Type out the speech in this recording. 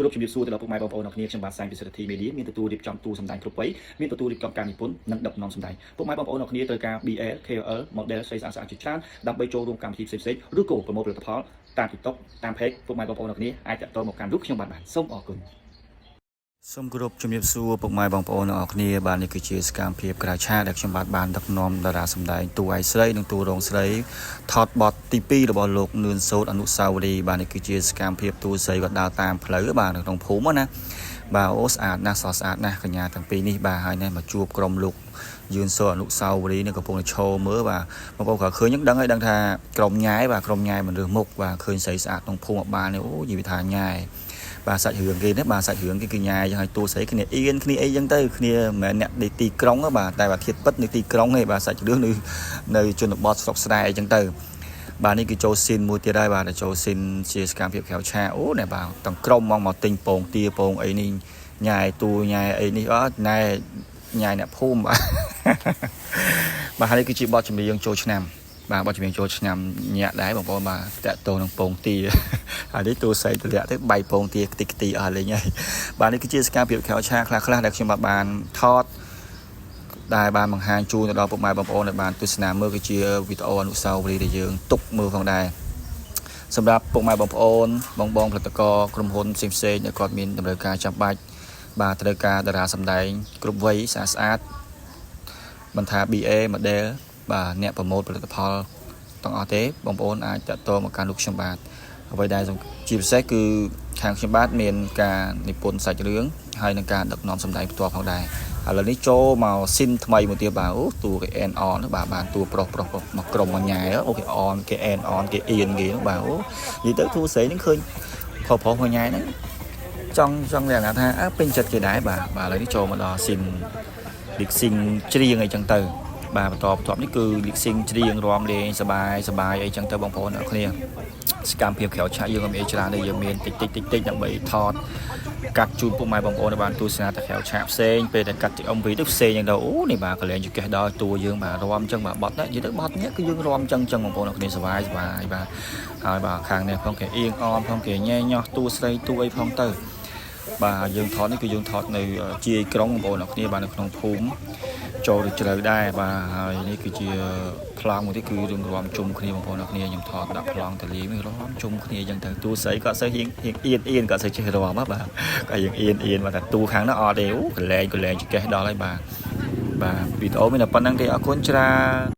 គោរពជំរាបសួរទៅដល់ពុកម៉ែបងប្អូនអ្នកគ្នាខ្ញុំបាទសាយពីសិទ្ធិមេឌៀមានទទួលរៀបចំទូសម្ដែងគ្រប់វ័យមានទទួលរៀបចំការនិពន្ធនិងដឹកនាំសម្ដែងពុកម៉ែបងប្អូនអ្នកគ្នាត្រូវការ BL KOL model ស្រីស្អាតជាច្រើនដើម្បីចូលរួមកម្មវិធីផ្សេងៗឬក៏ប្រមូលផលិតផលតាម TikTok តាម page ពុកម៉ែបងប្អូនអ្នកគ្នាអាចតាក់ទងមកកាន់រូបខ្ញុំបាទសូមអរគុណសូមគោរពជំរាបសួរពុកម៉ែបងប្អូនអ្នកគ្នាបាទនេះគឺជាសកម្មភាពក្រៅឆាកដែលខ្ញុំបាទបានដឹកនាំតារាសម្ដែងតួឯកស្រីនិងតួរងស្រីថតបទទី2របស់លោកនឿនសូតអនុស្សាវរីយ៍បាទនេះគឺជាសកម្មភាពតួស្រីគាត់ដើរតាមផ្លូវបាទនៅក្នុងភូមិណាបាទអូស្អាតណាស់សស្អាតណាស់កញ្ញាទាំងពីរនេះបាទហើយនេះមកជួបក្រុមលោកយឿនសូតអនុស្សាវរីយ៍នេះកំពុងតែឈរមើលបាទបងប្អូនក៏ឃើញដឹងហើយដឹងថាក្រុមញ៉ាយបាទក្រុមញ៉ាយមិនរើសមុខបាទឃើញស្រីស្អាតក្នុងភូមិបាននេះអូនិយាយថាញ៉ាយបាទសាច់រឿងគេណាបាទសាច់រឿងគេគឺញ៉ាយហើយតួស្រីគ្នាអៀនគ្នាអីចឹងទៅគ្នាមិនមែនអ្នកទីក្រុងបាទតែបាទធៀបពិតនៅទីក្រុងឯងបាទសាច់រឿងនៅជនបទស្រុកស្រែអីចឹងទៅបាទនេះគឺចូលស៊ីនមួយទៀតហើយបាទចូលស៊ីនជាសកម្មភាពក្រៅឆាអូណែបាទទាំងក្រុមមកទិញពងទាពងអីនេះញ៉ាយតួញ៉ាយអីនេះអត់ណែញ៉ាយអ្នកភូមិបាទបាទហើយនេះគឺជាបទចម្រៀងចូលឆ្នាំបាទបទចម្រៀងចូលឆ្នាំញាក់ដែរបងប្អូនបាទតាក់ទងនឹងពងទាហើយនេះតួស្រីទម្លាក់ទៅបៃពងទាខ្ទេចខ្ទីអស់លេងហើយបាទនេះគឺជាសកម្មភាពក្រៅឆាខ្លះដែលខ្ញុំបានថតដែលបានបង្ហាញជូនទៅដល់ពុកម៉ែបងប្អូនដែលបានទស្សនាមើលគឺជាវីដេអូអនុស្សាវរីយ៍ដែលយើងទុកមើលផងដែរសម្រាប់ពុកម៉ែបងប្អូនបងផលិតករក្រុមហ៊ុនផ្សេងៗដែលគាត់មានតម្រូវការចាំបាច់បាទត្រូវការតារាសម្ដែងគ្រប់វ័យស្អាតមិនថា BA model បាទអ្នកប្រម៉ូទផលិតផលទាំងអស់ទេបងប្អូនអាចតាក់ទងមកកាន់លោកខ្ញុំបាទអ្វីដែលជាពិសេសគឺខាងខ្ញុំបាទមានការនិពន្ធសាច់រឿងហើយនឹងការដឹកនាំសម្ដែងផ្ទាល់ផងដែរឥឡូវនេះចូលមកស៊ីនថ្មីមួយទៀតបាទអូតួគេអែនអនបាទបានតួប្រុសមកក្រុមមកញ៉ែអូគេអនគេអែនអនគេអៀនគេបាទអូនិយាយទៅតួស្រីនឹងឃើញប្រុសមកញ៉ែហ្នឹងចង់លក្ខណៈថាពេញចិត្តគេដែរបាទឥឡូវនេះចូលមកដល់ស៊ីនលីកស៊ីងច្រៀងអីចឹងទៅបាទបន្តបន្ទាប់នេះគឺលីកស៊ីងច្រៀងរាំលេងសបាយអីចឹងទៅបងប្អូនអ្នកគ្នាសកម្មភាពក្រៅឆាកយើងមានច្រើនដែរយើងមានតិចដើម្បីថតកាត់ជូនពុកម៉ែបងប្អូនឲ្យបានទស្សនាតែក្រៅឆាកផ្សេងពេលតែកាត់ទី MV ទៅផ្សេងចឹងទៅអូនេះបាទកលែងជកេះដល់តួយើងបាទរាំចឹងបាទបត់ណានិយាយទៅបត់នេះគឺយើងរាំចឹងបងប្អូនអ្នកគ្នាសប្បាយបាទហើយបាទខាងនេះផងគេអៀងអមផងគេញ៉ែញោះតួស្រីតួអីផងទៅបាទយើងថតនេះគឺយើងថតនៅជាយក្រុងបងប្អូនអ្នកគ្នាបាទនៅក្នុងភូមិចូលទៅជ្រៅដែរបាទហើយនេះគឺជាប្លង់មួយទៀតគឺរឿងរាំជុំគ្នាបងប្អូនអ្នកគ្នាខ្ញុំថតដាក់ប្លង់តលីមួយរាំជុំគ្នាអញ្ចឹងទៅតួស្រីក៏អត់សូវហៀងអៀនក៏អត់សូវចេះរាំបាទក៏យើងអៀនបាទតែតួខាងនោះអត់ទេអូកលែងចកេះដល់ហើយបាទវីដេអូមានតែប៉ុណ្្នឹងទេអរគុណច្រើន